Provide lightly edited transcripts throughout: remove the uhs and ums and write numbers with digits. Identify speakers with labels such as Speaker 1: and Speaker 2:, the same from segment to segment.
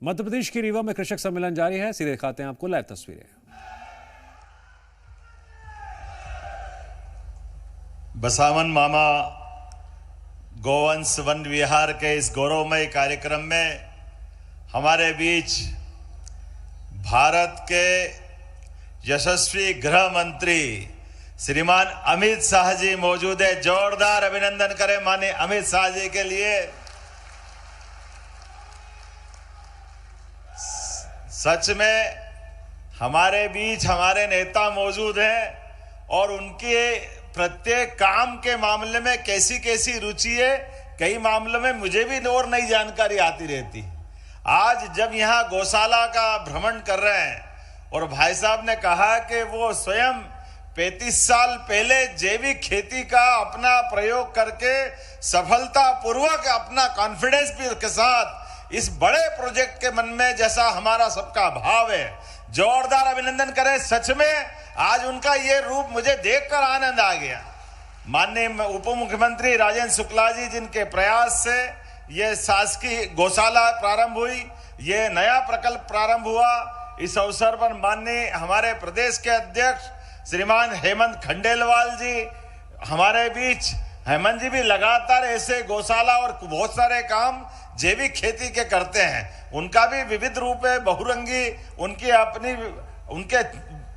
Speaker 1: मध्य प्रदेश के रीवा में कृषक सम्मेलन जारी है। सीधे दिखाते हैं आपको लाइव तस्वीरें।
Speaker 2: बसावन मामा गोवंश वन विहार के इस गौरवमय कार्यक्रम में हमारे बीच भारत के यशस्वी गृह मंत्री श्रीमान अमित शाह जी मौजूद है। जोरदार अभिनंदन करें माननीय अमित शाह जी के लिए। सच में हमारे बीच हमारे नेता मौजूद हैं और उनके प्रत्येक काम के मामले में कैसी कैसी रुचि है, कई मामलों में मुझे भी और नई जानकारी आती रहती। आज जब यहाँ गौशाला का भ्रमण कर रहे हैं और भाई साहब ने कहा कि वो स्वयं 35 साल पहले जैविक खेती का अपना प्रयोग करके सफलतापूर्वक अपना कॉन्फिडेंस भी के साथ इस बड़े प्रोजेक्ट के मन में जैसा हमारा सबका भाव है, जोरदार अभिनंदन करें। सच में आज उनका ये रूप मुझे देखकर आनंद आ गया। माननीय उप मुख्यमंत्री राजेंद्र शुक्ला जी जिनके प्रयास से ये शासकीय गौशाला प्रारंभ हुई, ये नया प्रकल्प प्रारंभ हुआ। इस अवसर पर माननीय हमारे प्रदेश के अध्यक्ष श्रीमान हेमंत खंडेलवाल जी हमारे बीच। हेमंत जी भी लगातार ऐसे गौशाला और बहुत सारे काम जैविक खेती के करते हैं। उनका भी विविध रूप है, बहुरंगी। उनकी अपनी उनके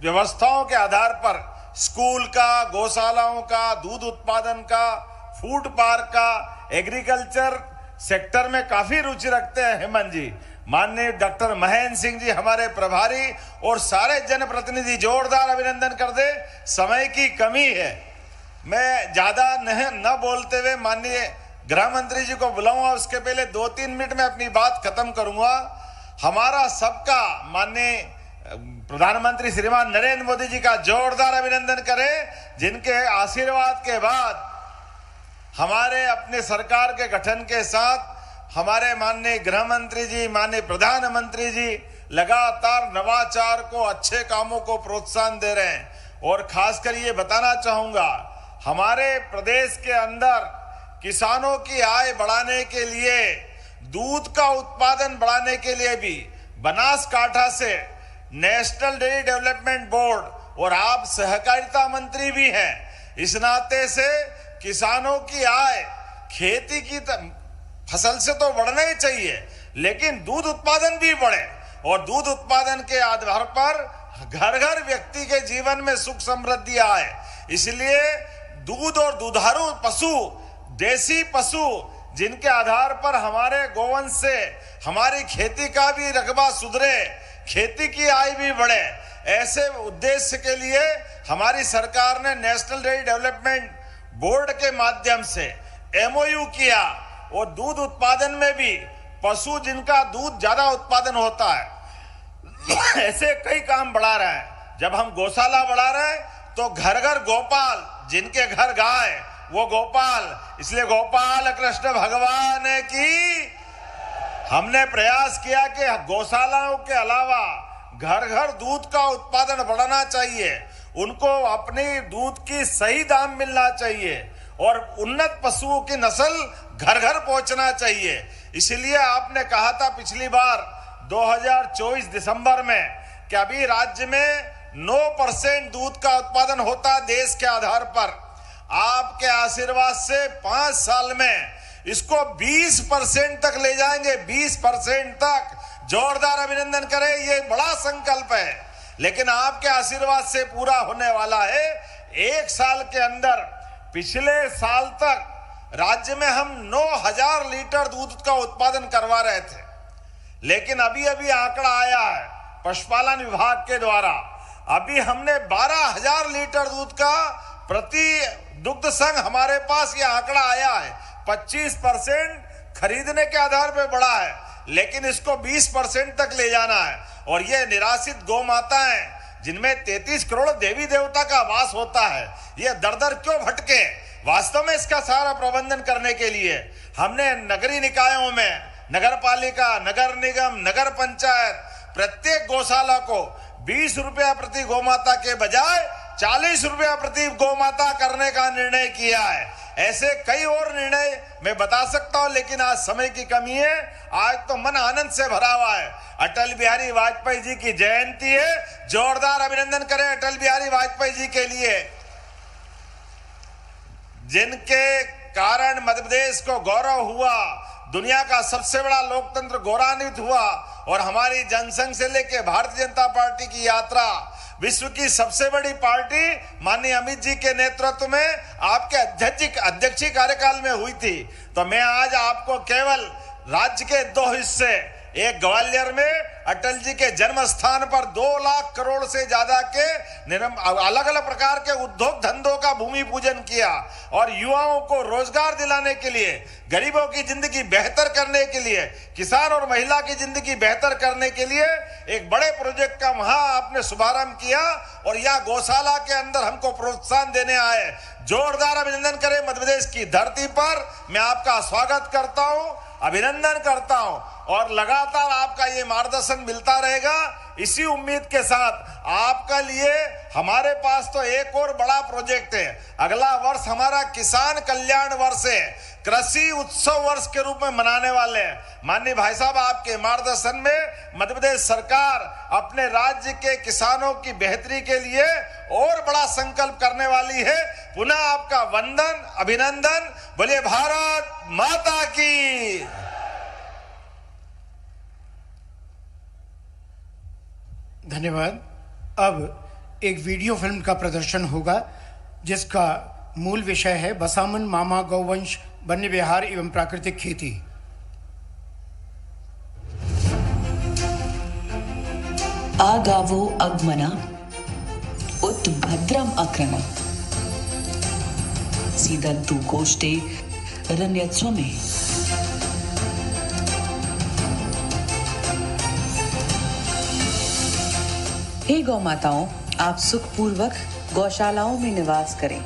Speaker 2: व्यवस्थाओं के आधार पर स्कूल का, गौशालाओं का, दूध उत्पादन का, फूड पार्क का, एग्रीकल्चर सेक्टर में काफी रुचि रखते हैं हेमंत जी। माननीय डॉक्टर महेंद्र सिंह जी हमारे प्रभारी और सारे जनप्रतिनिधि, जोरदार अभिनंदन कर दे। समय की कमी है, मैं ज्यादा न बोलते हुए माननीय गृह मंत्री जी को बुलाऊंगा। उसके पहले 2-3 मिनट में अपनी बात खत्म करूंगा। हमारा सबका माननीय प्रधानमंत्री श्रीमान नरेंद्र मोदी जी का जोरदार अभिनंदन करें, जिनके आशीर्वाद के बाद हमारे अपने सरकार के गठन के साथ हमारे माननीय गृह मंत्री जी, माननीय प्रधानमंत्री जी लगातार नवाचार को, अच्छे कामों को प्रोत्साहन दे रहे हैं। और खासकर ये बताना चाहूंगा, हमारे प्रदेश के अंदर किसानों की आय बढ़ाने के लिए, दूध का उत्पादन बढ़ाने के लिए भी बनासकांठा से नेशनल डेयरी डेवलपमेंट बोर्ड और आप सहकारिता मंत्री भी हैं, इस नाते से किसानों की आय खेती की फसल से तो बढ़ना ही चाहिए, लेकिन दूध उत्पादन भी बढ़े और दूध उत्पादन के आधार पर घर घर व्यक्ति के जीवन में सुख समृद्धि आए। इसलिए दूध और दुधारू पशु, देसी पशु जिनके आधार पर हमारे गोवंश से हमारी खेती का भी रकबा सुधरे, खेती की आय भी बढ़े, ऐसे उद्देश्य के लिए हमारी सरकार ने नेशनल डेयरी डेवलपमेंट बोर्ड के माध्यम से MOU किया और दूध उत्पादन में भी पशु जिनका दूध ज्यादा उत्पादन होता है ऐसे कई काम बढ़ा रहे हैं। जब हम गौशाला बढ़ा रहे हैं तो घर घर गोपाल, जिनके घर गाय वो गोपाल, इसलिए गोपाल कृष्ण भगवान की हमने प्रयास किया कि गौशालाओं के अलावा घर घर दूध का उत्पादन बढ़ाना चाहिए, उनको अपनी दूध की सही दाम मिलना चाहिए और उन्नत पशुओं की नस्ल घर घर पहुंचना चाहिए। इसलिए आपने कहा था पिछली बार 2024 दिसंबर में कि अभी राज्य में 9% दूध का उत्पादन होता देश के आधार पर। आपके आशीर्वाद से 5 साल में इसको 20% तक ले जाएंगे, 20% तक। जोरदार अभिनंदन करें, ये बड़ा संकल्प है, लेकिन आपके आशीर्वाद से पूरा होने वाला है। 1 साल के अंदर पिछले साल तक राज्य में हम 9000 लीटर दूध का उत्पादन करवा रहे थे, लेकिन अभी अभी आंकड़ा आया है पशुपालन विभाग के द्वारा, अभी हमने 12000 लीटर दूध का प्रति दुग्ध संघ हमारे पास ये आंकड़ा आया है। 25% खरीदने के आधार पर बढ़ा है, लेकिन इसको 20% तक ले जाना है। और ये निराश्रित गौ माताएं जिनमें 33 करोड़ देवी देवता का वास होता है, ये दर दर क्यों भटके? वास्तव में इसका सारा प्रबंधन करने के लिए हमने नगरीय निकायों में नगर पालिका, नगर निगम, नगर पंचायत प्रत्येक गौशाला को 20 रुपया प्रति गौमाता के बजाय 40 रुपया प्रति गौमाता करने का निर्णय किया है। ऐसे कई और निर्णय मैं बता सकता हूं, लेकिन आज समय की कमी है। आज तो मन आनंद से भरा हुआ है। अटल बिहारी वाजपेयी जी की जयंती है। जोरदार अभिनंदन करें अटल बिहारी वाजपेयी जी के लिए, जिनके कारण मध्य प्रदेश को गौरव हुआ, दुनिया का सबसे बड़ा लोकतंत्र गौरवान्वित हुआ और हमारी जनसंघ से लेकर भारतीय जनता पार्टी की यात्रा विश्व की सबसे बड़ी पार्टी माननीय अमित जी के नेतृत्व में आपके अध्यक्षीय कार्यकाल में हुई थी। तो मैं आज आपको केवल राज्य के 2 हिस्से, एक ग्वालियर में अटल जी के जन्म स्थान पर 2 लाख करोड़ से ज्यादा के अलग अलग प्रकार के उद्योग धंधों का भूमि पूजन किया और युवाओं को रोजगार दिलाने के लिए, गरीबों की जिंदगी बेहतर करने के लिए, किसान और महिला की जिंदगी बेहतर करने के लिए एक बड़े प्रोजेक्ट का वहां आपने शुभारंभ किया और यहाँ गौशाला के अंदर हमको प्रोत्साहन देने आए। जोरदार अभिनंदन करें। मध्य प्रदेश की धरती पर मैं आपका स्वागत करता हूं, अभिनंदन करता हूं और लगातार आपका ये मार्गदर्शन मिलता रहेगा। इसी उम्मीद के साथ आपका लिए हमारे पास तो एक और बड़ा प्रोजेक्ट है। अगला वर्ष हमारा किसान कल्याण वर्ष है, कृषि उत्सव वर्ष के रूप में मनाने वाले हैं। माननीय भाई साहब, आपके मार्गदर्शन में मध्य प्रदेश सरकार अपने राज्य के किसानों की बेहतरी के लिए और बड़ा संकल्प करने वाली है। पुनः आपका वंदन, अभिनंदन। बोलिए भारत माता की।
Speaker 3: धन्यवाद। अब एक वीडियो फिल्म का प्रदर्शन होगा जिसका मूल विषय है बसामन मामा गौवंश, वन्य विहार एवं प्राकृतिक खेती।
Speaker 4: आगावो अगमना उत भद्रम अक्रम सीदंतु गोष्ठे रण्यत्व में। हे गौ माताओं, आप सुखपूर्वक गौशालाओं में निवास करें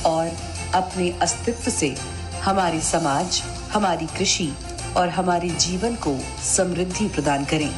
Speaker 4: और अपने अस्तित्व से हमारी समाज, हमारी कृषि और हमारे जीवन को समृद्धि प्रदान करें।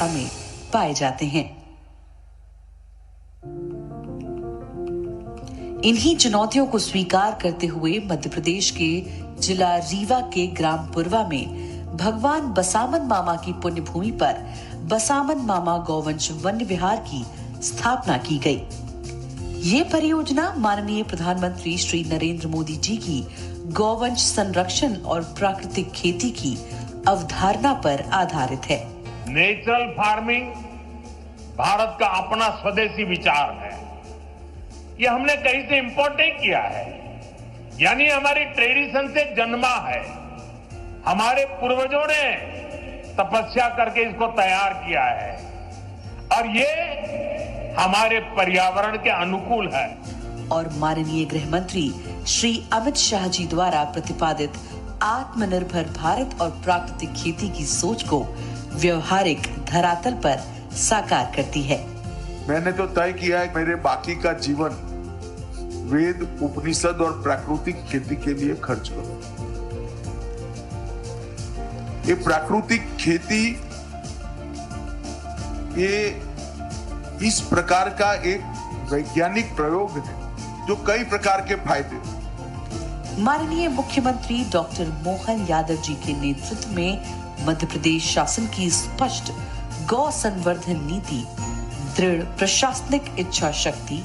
Speaker 4: में पाए जाते हैं। इन्हीं चुनौतियों को स्वीकार करते हुए मध्य प्रदेश के जिला रीवा के ग्राम पुरवा में भगवान बसामन मामा की पुण्य भूमि पर बसामन मामा गौवंश वन्य विहार की स्थापना की गई। ये परियोजना माननीय प्रधानमंत्री श्री नरेंद्र मोदी जी की गौवंश संरक्षण और प्राकृतिक खेती की अवधारणा पर आधारित है।
Speaker 5: नेचुरल फार्मिंग भारत का अपना स्वदेशी विचार है। ये हमने कहीं से इंपोर्ट नहीं किया है, यानी हमारी ट्रेडिशन से जन्मा है। हमारे पूर्वजों ने तपस्या करके इसको तैयार किया है और ये हमारे पर्यावरण के अनुकूल है।
Speaker 4: और माननीय गृह मंत्री श्री अमित शाह जी द्वारा प्रतिपादित आत्मनिर्भर भारत और प्राकृतिक खेती की सोच को व्यवहारिक धरातल पर साकार करती है।
Speaker 6: मैंने तो तय किया है मेरे बाकी का जीवन वेद, उपनिषद और प्राकृतिक खेती के लिए खर्च करूं। ये प्राकृतिक खेती ये इस प्रकार का एक वैज्ञानिक प्रयोग है जो कई प्रकार के फायदे।
Speaker 4: माननीय मुख्यमंत्री डॉक्टर मोहन यादव जी के नेतृत्व में मध्य प्रदेश शासन की स्पष्ट गौ संवर्धन नीति दृढ़ प्रशासनिक इच्छा शक्ति,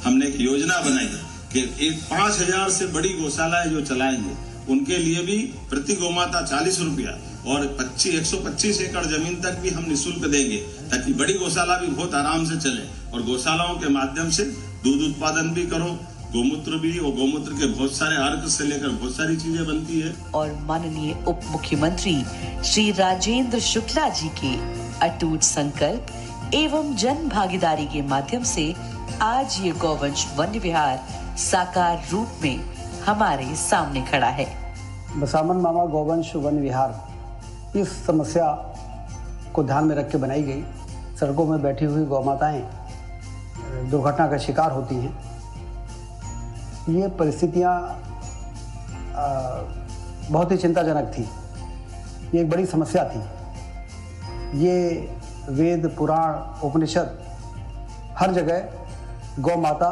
Speaker 7: हमने एक योजना बनाई कि एक 5000 से बड़ी गौशालाएं जो चलाएंगे उनके लिए भी प्रति गौमाता 40 रुपया और 125 एकड़ जमीन तक भी हम निःशुल्क देंगे, ताकि बड़ी गौशाला भी बहुत आराम से चले और गौशालाओं के माध्यम से दूध उत्पादन भी करो, गोमूत्र भी, और गोमूत्र के बहुत सारे अर्क से लेकर बहुत सारी चीजें बनती है।
Speaker 4: और माननीय उप मुख्यमंत्री श्री राजेंद्र शुक्ला जी के अटूट संकल्प एवं जन भागीदारी के माध्यम से आज ये गौवंश वन्य विहार साकार रूप में हमारे सामने खड़ा है।
Speaker 8: बसामन मामा गौवंश वन विहार इस समस्या को ध्यान में रख के बनाई गई। सड़कों में बैठी हुई गौमाताएं दुर्घटना का शिकार होती हैं। ये परिस्थितियां बहुत ही चिंताजनक थी। ये एक बड़ी समस्या थी। ये वेद, पुराण, उपनिषद हर जगह गौ माता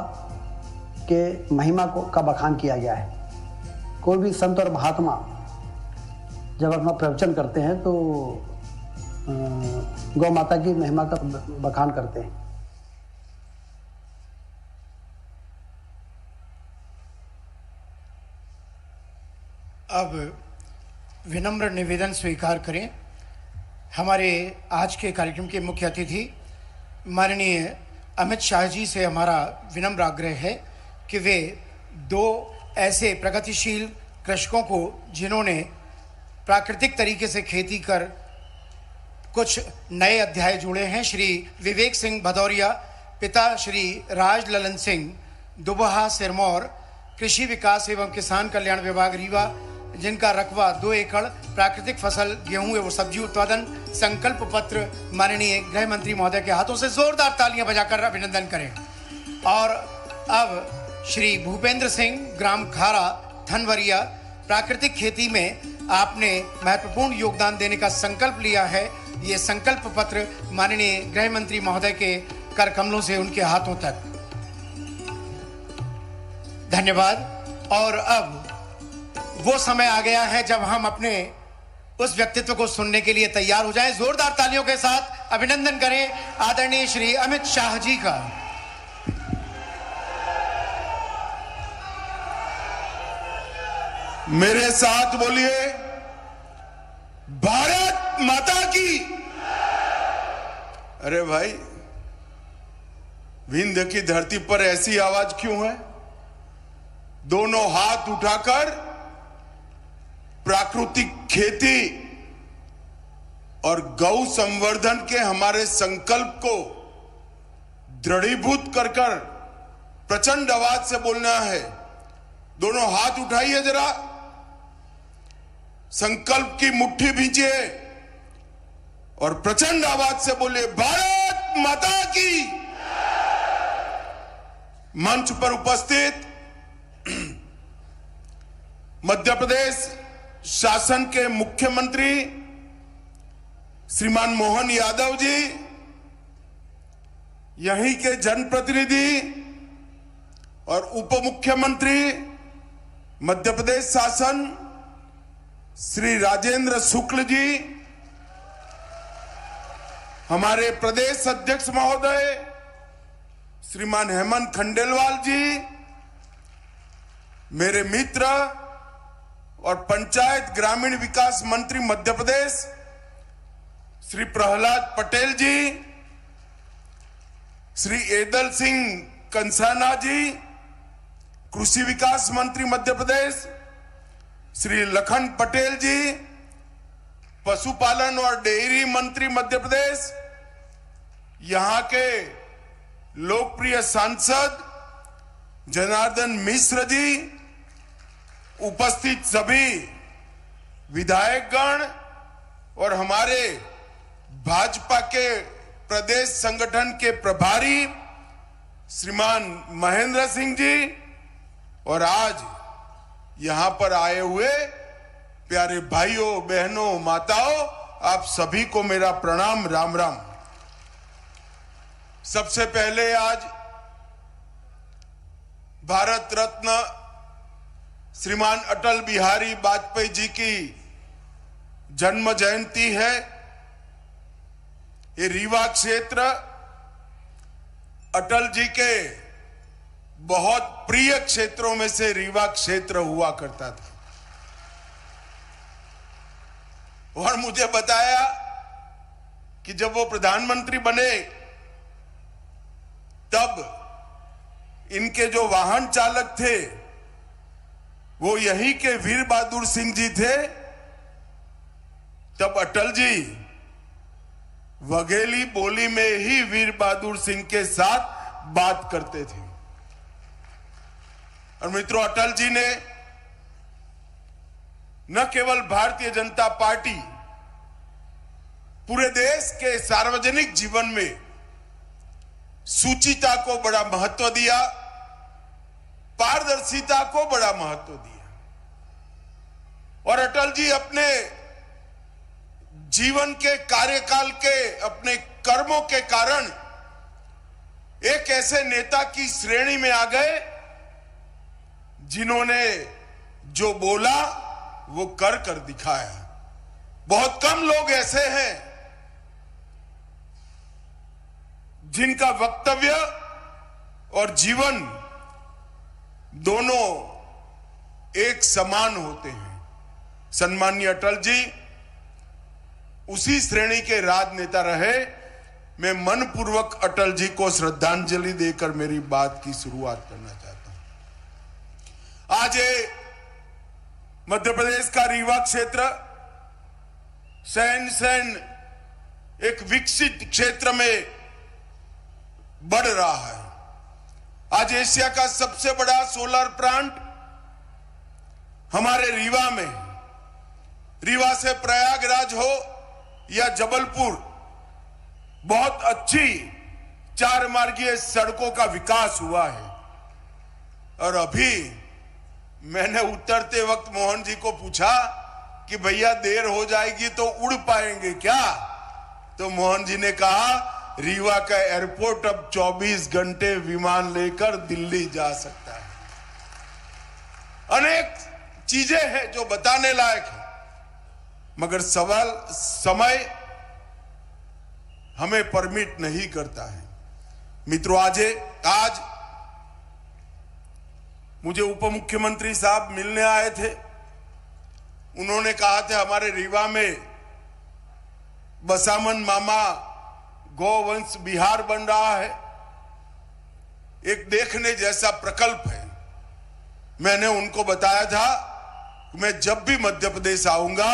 Speaker 8: के महिमा का बखान किया गया है। कोई भी संत और महात्मा जब अपना प्रवचन करते हैं तो गौ माता की महिमा का बखान करते हैं।
Speaker 3: अब विनम्र निवेदन स्वीकार करें। हमारे आज के कार्यक्रम के मुख्य अतिथि माननीय अमित शाह जी से हमारा विनम्र आग्रह है कि वे दो ऐसे प्रगतिशील कृषकों को जिन्होंने प्राकृतिक तरीके से खेती कर कुछ नए अध्याय जुड़े हैं, श्री विवेक सिंह भदौरिया, पिता श्री राज ललन सिंह, दुबहा सिरमौर, कृषि विकास एवं किसान कल्याण विभाग रीवा, जिनका रकबा 2 एकड़ प्राकृतिक फसल गेहूं एवं सब्जी उत्पादन संकल्प पत्र माननीय गृह मंत्री महोदय के हाथों से जोरदार तालियां बजाकर अभिनंदन करें। और अब श्री भूपेंद्र सिंह, ग्राम खारा, धनवरिया, प्राकृतिक खेती में आपने महत्वपूर्ण योगदान देने का संकल्प लिया है। ये संकल्प पत्र माननीय गृह मंत्री महोदय के कर कमलों से उनके हाथों तक। धन्यवाद। और अब वो समय आ गया है जब हम अपने उस व्यक्तित्व को सुनने के लिए तैयार हो जाएं। जोरदार तालियों के साथ अभिनंदन करें आदरणीय श्री अमित शाह जी का।
Speaker 6: मेरे साथ बोलिए, भारत माता की। अरे भाई, विंध्य की धरती पर ऐसी आवाज क्यों है? दोनों हाथ उठाकर प्राकृतिक खेती और गौ संवर्धन के हमारे संकल्प को दृढ़ीभूत कर प्रचंड आवाज से बोलना है। दोनों हाथ उठाइए जरा, संकल्प की मुट्ठी भींचिए और प्रचंड आवाज से बोलिए, भारत माता की। मंच पर उपस्थित मध्य प्रदेश शासन के मुख्यमंत्री श्रीमान मोहन यादव जी, यहीं के जनप्रतिनिधि और उप मुख्यमंत्री मध्य प्रदेश शासन श्री राजेंद्र शुक्ल जी, हमारे प्रदेश अध्यक्ष महोदय श्रीमान हेमंत खंडेलवाल जी, मेरे मित्र और पंचायत ग्रामीण विकास मंत्री मध्य प्रदेश श्री प्रहलाद पटेल जी, श्री एदल सिंह कंसाना जी, कृषि विकास मंत्री मध्य प्रदेश श्री लखन पटेल जी, पशुपालन और डेयरी मंत्री मध्य प्रदेश, यहां के लोकप्रिय सांसद जनार्दन मिश्र जी, उपस्थित सभी विधायकगण और हमारे भाजपा के प्रदेश संगठन के प्रभारी श्रीमान महेंद्र सिंह जी, और आज यहां पर आए हुए प्यारे भाइयों, बहनों, माताओं, आप सभी को मेरा प्रणाम, राम राम। सबसे पहले आज भारत रत्न श्रीमान अटल बिहारी वाजपेयी जी की जन्म जयंती है। ये रीवा क्षेत्र अटल जी के बहुत प्रिय क्षेत्रों में से रीवा क्षेत्र हुआ करता था और मुझे बताया कि जब वो प्रधानमंत्री बने तब इनके जो वाहन चालक थे वो यही के वीर बहादुर सिंह जी थे। तब अटल जी वघेली बोली में ही वीर बहादुर सिंह के साथ बात करते थे। और मित्रों, अटल जी ने न केवल भारतीय जनता पार्टी, पूरे देश के सार्वजनिक जीवन में शुचिता को बड़ा महत्व दिया, पारदर्शिता को बड़ा महत्व दिया। और अटल जी अपने जीवन के कार्यकाल के अपने कर्मों के कारण एक ऐसे नेता की श्रेणी में आ गए जिन्होंने जो बोला वो कर दिखाया। बहुत कम लोग ऐसे हैं जिनका वक्तव्य और जीवन दोनों एक समान होते हैं। सम्माननीय अटल जी उसी श्रेणी के राजनेता रहे। मैं मनपूर्वक अटल जी को श्रद्धांजलि देकर मेरी बात की शुरुआत करना चाहता हूं। आज मध्य प्रदेश का रीवा क्षेत्र सहन एक विकसित क्षेत्र में बढ़ रहा है। आज एशिया का सबसे बड़ा सोलर प्लांट हमारे रीवा में, रीवा से प्रयागराज हो या जबलपुर, बहुत अच्छी 4 मार्गीय सड़कों का विकास हुआ है। और अभी मैंने उतरते वक्त मोहन जी को पूछा कि भैया देर हो जाएगी तो उड़ पाएंगे क्या? तो मोहन जी ने कहा रीवा का एयरपोर्ट अब 24 घंटे विमान लेकर दिल्ली जा सकता है। अनेक चीजें हैं जो बताने लायक है, मगर समय हमें परमिट नहीं करता है। मित्रों, आज मुझे उप मुख्यमंत्री साहब मिलने आए थे। उन्होंने कहा था हमारे रीवा में बसामन मामा गौवंश विहार बन रहा है, एक देखने जैसा प्रकल्प है। मैंने उनको बताया था कि मैं जब भी मध्य प्रदेश आऊंगा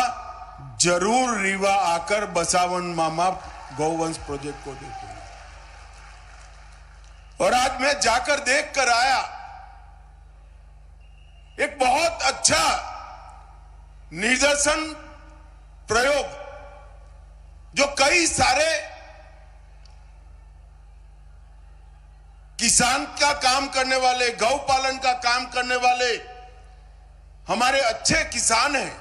Speaker 6: जरूर रीवा आकर बसावन मामा गौवंश प्रोजेक्ट को देखूंगा। और आज मैं जाकर देख कर आया, एक बहुत अच्छा निदर्शन प्रयोग जो कई सारे किसान का काम करने वाले, गौ पालन का काम करने वाले हमारे अच्छे किसान हैं,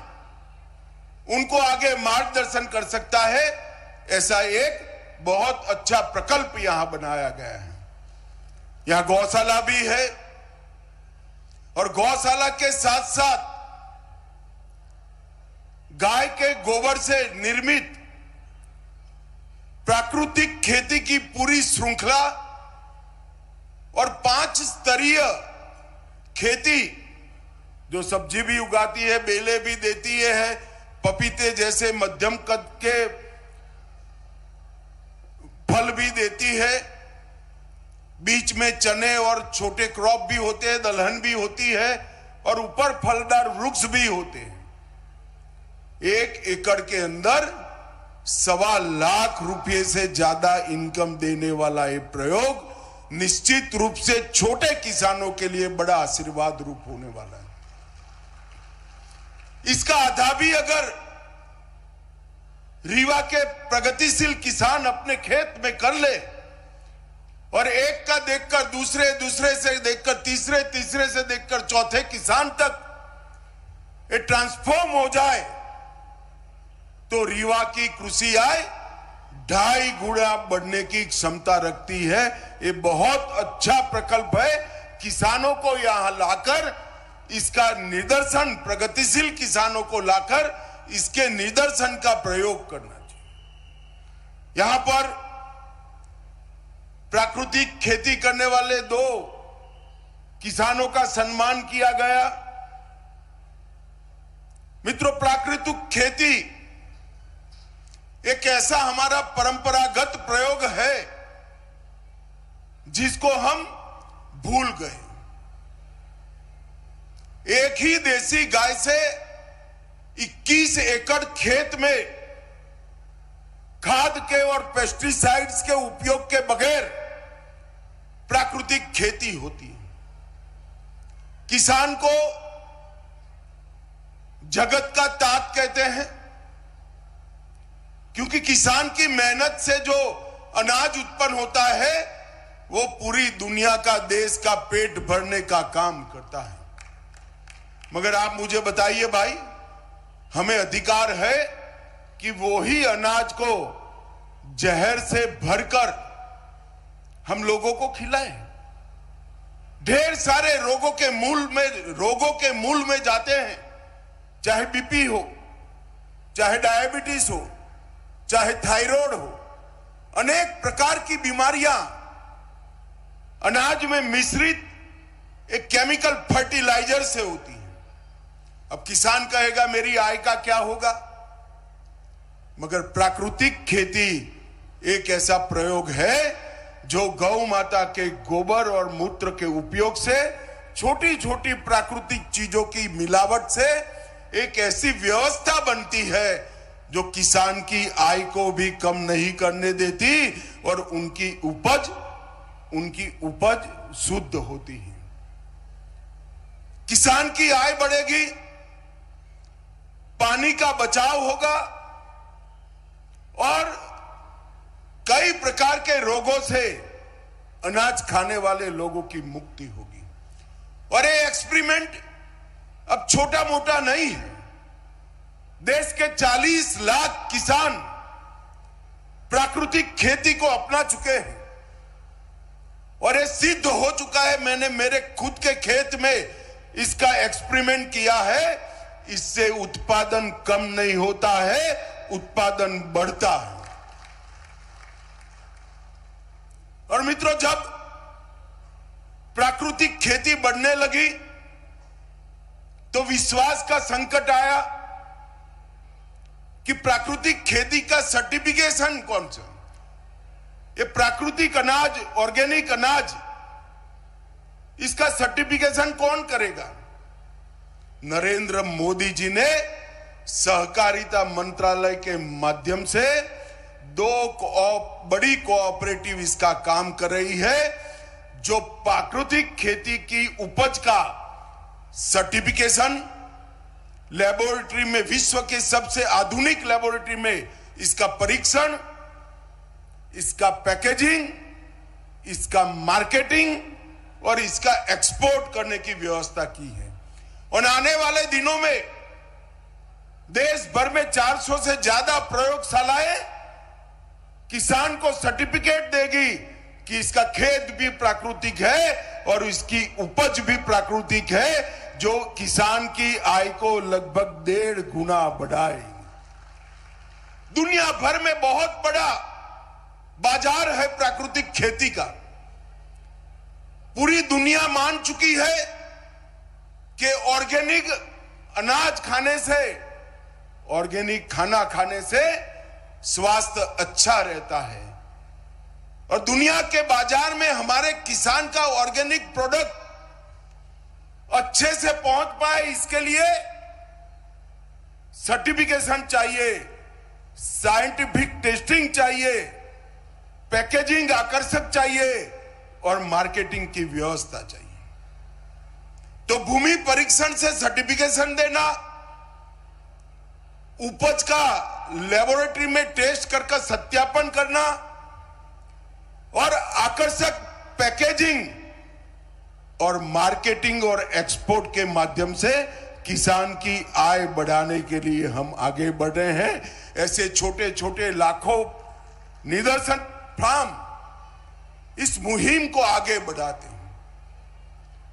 Speaker 6: उनको आगे मार्गदर्शन कर सकता है। ऐसा एक बहुत अच्छा प्रकल्प यहां बनाया गया है। यहां गौशाला भी है और गौशाला के साथ साथ गाय के गोबर से निर्मित प्राकृतिक खेती की पूरी श्रृंखला और 5 स्तरीय खेती, जो सब्जी भी उगाती है, बेले भी देती है, पपीते जैसे मध्यम कद के फल भी देती है, बीच में चने और छोटे क्रॉप भी होते हैं, दलहन भी होती है और ऊपर फलदार वृक्ष भी होते हैं। 1 एकड़ के अंदर 1.25 लाख रुपए से ज्यादा इनकम देने वाला ये प्रयोग निश्चित रूप से छोटे किसानों के लिए बड़ा आशीर्वाद रूप होने वाला है। इसका आधा भी अगर रीवा के प्रगतिशील किसान अपने खेत में कर ले और एक का देखकर दूसरे, दूसरे से देखकर तीसरे, तीसरे से देखकर चौथे किसान तक ये ट्रांसफॉर्म हो जाए, तो रीवा की कृषि आय 2.5 गुना बढ़ने की क्षमता रखती है। ये बहुत अच्छा प्रकल्प है। किसानों को यहां लाकर इसका निदर्शन, प्रगतिशील किसानों को लाकर इसके निदर्शन का प्रयोग करना चाहिए। यहां पर प्राकृतिक खेती करने वाले 2 किसानों का सम्मान किया गया। मित्रों, प्राकृतिक खेती एक ऐसा हमारा परंपरागत प्रयोग है जिसको हम भूल गए। एक ही देसी गाय से 21 एकड़ खेत में खाद के और पेस्टिसाइड्स के उपयोग के बगैर प्राकृतिक खेती होती है। किसान को जगत का तात कहते हैं, क्योंकि किसान की मेहनत से जो अनाज उत्पन्न होता है वो पूरी दुनिया का, देश का पेट भरने का काम करता है। मगर आप मुझे बताइए भाई, हमें अधिकार है कि वो ही अनाज को जहर से भरकर हम लोगों को खिलाएं। ढेर सारे रोगों के मूल में जाते हैं, चाहे बीपी हो, चाहे डायबिटीज हो, चाहे थायराइड हो। अनेक प्रकार की बीमारियां अनाज में मिश्रित एक केमिकल फर्टिलाइजर से होती है। अब किसान कहेगा मेरी आय का क्या होगा? मगर प्राकृतिक खेती एक ऐसा प्रयोग है जो गौ माता के गोबर और मूत्र के उपयोग से, छोटी छोटी प्राकृतिक चीजों की मिलावट से एक ऐसी व्यवस्था बनती है जो किसान की आय को भी कम नहीं करने देती और उनकी उपज शुद्ध होती है। किसान की आय बढ़ेगी, पानी का बचाव होगा और कई प्रकार के रोगों से अनाज खाने वाले लोगों की मुक्ति होगी। और ये एक्सपेरिमेंट अब छोटा मोटा नहीं है। देश के 40 लाख किसान प्राकृतिक खेती को अपना चुके हैं और ये सिद्ध हो चुका है। मैंने मेरे खुद के खेत में इसका एक्सपेरिमेंट किया है। इससे उत्पादन कम नहीं होता है, उत्पादन बढ़ता है। और मित्रों, जब प्राकृतिक खेती बढ़ने लगी तो विश्वास का संकट आया कि प्राकृतिक खेती का सर्टिफिकेशन कौन सा? ये प्राकृतिक अनाज, ऑर्गेनिक अनाज, इसका सर्टिफिकेशन कौन करेगा? नरेंद्र मोदी जी ने सहकारिता मंत्रालय के माध्यम से 2 बड़ी कोऑपरेटिव इसका काम कर रही है, जो प्राकृतिक खेती की उपज का सर्टिफिकेशन लेबोरेटरी में, विश्व के सबसे आधुनिक लेबोरेटरी में इसका परीक्षण, इसका पैकेजिंग, इसका मार्केटिंग और इसका एक्सपोर्ट करने की व्यवस्था की है। और आने वाले दिनों में देश भर में 400 से ज्यादा प्रयोगशालाएं किसान को सर्टिफिकेट देगी कि इसका खेत भी प्राकृतिक है और इसकी उपज भी प्राकृतिक है, जो किसान की आय को लगभग 1.5 गुना बढ़ाएगी। दुनिया भर में बहुत बड़ा बाजार है प्राकृतिक खेती का। पूरी दुनिया मान चुकी है कि ऑर्गेनिक अनाज खाने से, ऑर्गेनिक खाना खाने से स्वास्थ्य अच्छा रहता है। और दुनिया के बाजार में हमारे किसान का ऑर्गेनिक प्रोडक्ट अच्छे से पहुंच पाए, इसके लिए सर्टिफिकेशन चाहिए, साइंटिफिक टेस्टिंग चाहिए, पैकेजिंग आकर्षक चाहिए और मार्केटिंग की व्यवस्था चाहिए। तो भूमि परीक्षण से सर्टिफिकेशन देना, उपज का लेबोरेटरी में टेस्ट कर सत्यापन करना और आकर्षक पैकेजिंग और मार्केटिंग और एक्सपोर्ट के माध्यम से किसान की आय बढ़ाने के लिए हम आगे बढ़ रहे हैं। ऐसे छोटे छोटे लाखों निदर्शन फार्म इस मुहिम को आगे बढ़ाते हैं।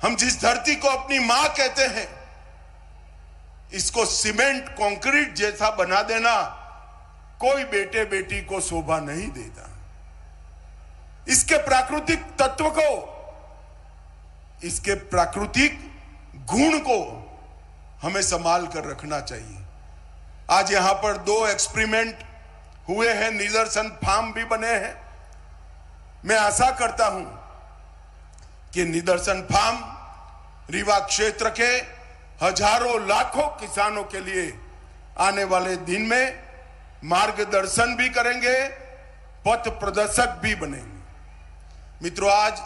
Speaker 6: हम जिस धरती को अपनी मां कहते हैं, इसको सीमेंट कंक्रीट जैसा बना देना कोई बेटे बेटी को शोभा नहीं देता। इसके प्राकृतिक तत्व को, इसके प्राकृतिक गुण को हमें संभाल कर रखना चाहिए। आज यहां पर 2 एक्सपेरिमेंट हुए हैं, निदर्शन फार्म भी बने हैं। मैं आशा करता हूं कि निदर्शन फार्म रीवा क्षेत्र के हजारों लाखों किसानों के लिए आने वाले दिन में मार्गदर्शन भी करेंगे, पथ प्रदर्शक भी बनेंगे। मित्रों, आज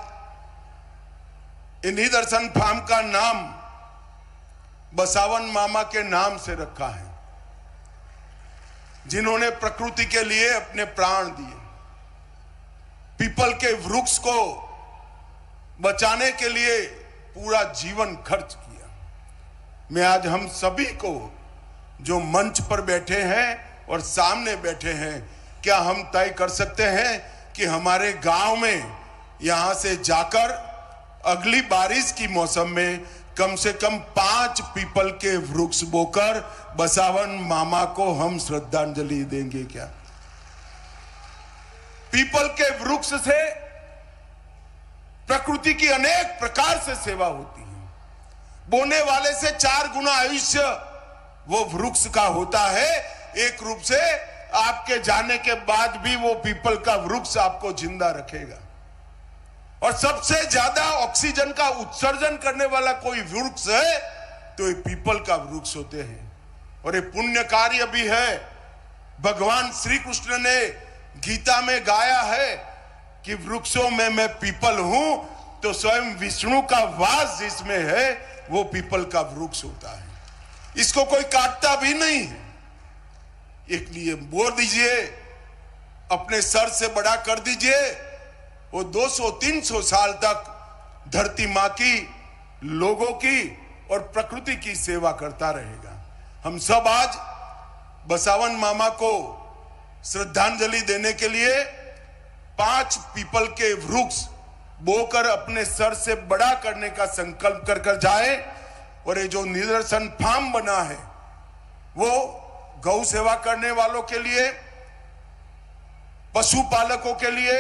Speaker 6: इन निदर्शन फार्म का नाम बसावन मामा के नाम से रखा है, जिन्होंने प्रकृति के लिए अपने प्राण दिए, पीपल के वृक्ष को बचाने के लिए पूरा जीवन खर्च किया। मैं आज हम सभी को जो मंच पर बैठे हैं और सामने बैठे हैं, क्या हम तय कर सकते हैं कि हमारे गांव में यहां से जाकर अगली बारिश की मौसम में कम से कम 5 पीपल के वृक्ष बोकर बसावन मामा को हम श्रद्धांजलि देंगे? क्या पीपल के वृक्ष से प्रकृति की अनेक प्रकार से सेवा होती है। बोने वाले से 4 गुना आयुष्य वो वृक्ष का होता है। एक रूप से आपके जाने के बाद भी वो पीपल का वृक्ष आपको जिंदा रखेगा। और सबसे ज्यादा ऑक्सीजन का उत्सर्जन करने वाला कोई वृक्ष है तो ये पीपल का वृक्ष होते हैं। और ये पुण्य कार्य भी है। भगवान श्री कृष्ण ने गीता में गाया है कि वृक्षों में मैं पीपल हूं, तो स्वयं विष्णु का वास जिसमें है वो पीपल का वृक्ष होता है। इसको कोई काटता भी नहीं है। इसलिए बोल दीजिए, अपने सर से बड़ा कर दीजिए, वो 200-300 साल तक धरती मां की, लोगों की और प्रकृति की सेवा करता रहेगा। हम सब आज बसावन मामा को श्रद्धांजलि देने के लिए 5 पीपल के वृक्ष बोकर अपने सर से बड़ा करने का संकल्प कर जाए। और ये जो निदर्शन फार्म बना है वो गौ सेवा करने वालों के लिए, पशुपालकों के लिए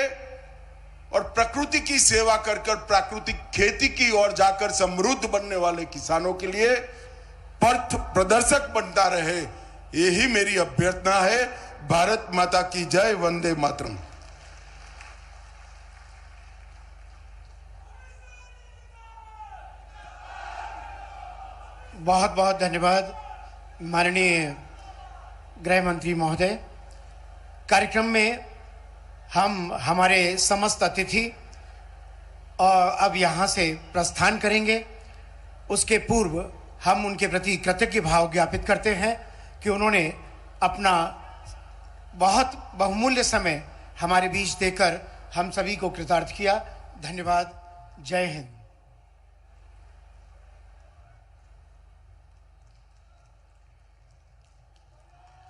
Speaker 6: और प्रकृति की सेवा कर प्राकृतिक खेती की ओर जाकर समृद्ध बनने वाले किसानों के लिए पथ प्रदर्शक बनता रहे, यही मेरी अभ्यर्थना है। भारत माता की जय। वंदे मातरम।
Speaker 3: बहुत बहुत धन्यवाद माननीय गृह मंत्री महोदय। कार्यक्रम में हम हमारे समस्त अतिथि अब यहाँ से प्रस्थान करेंगे। उसके पूर्व हम उनके प्रति कृतज्ञ भाव ज्ञापित करते हैं कि उन्होंने अपना बहुत बहुमूल्य समय हमारे बीच देकर हम सभी को कृतार्थ किया। धन्यवाद। जय हिंद।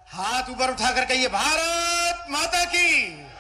Speaker 3: हाथ ऊपर उठाकर कहिए, भारत माता की।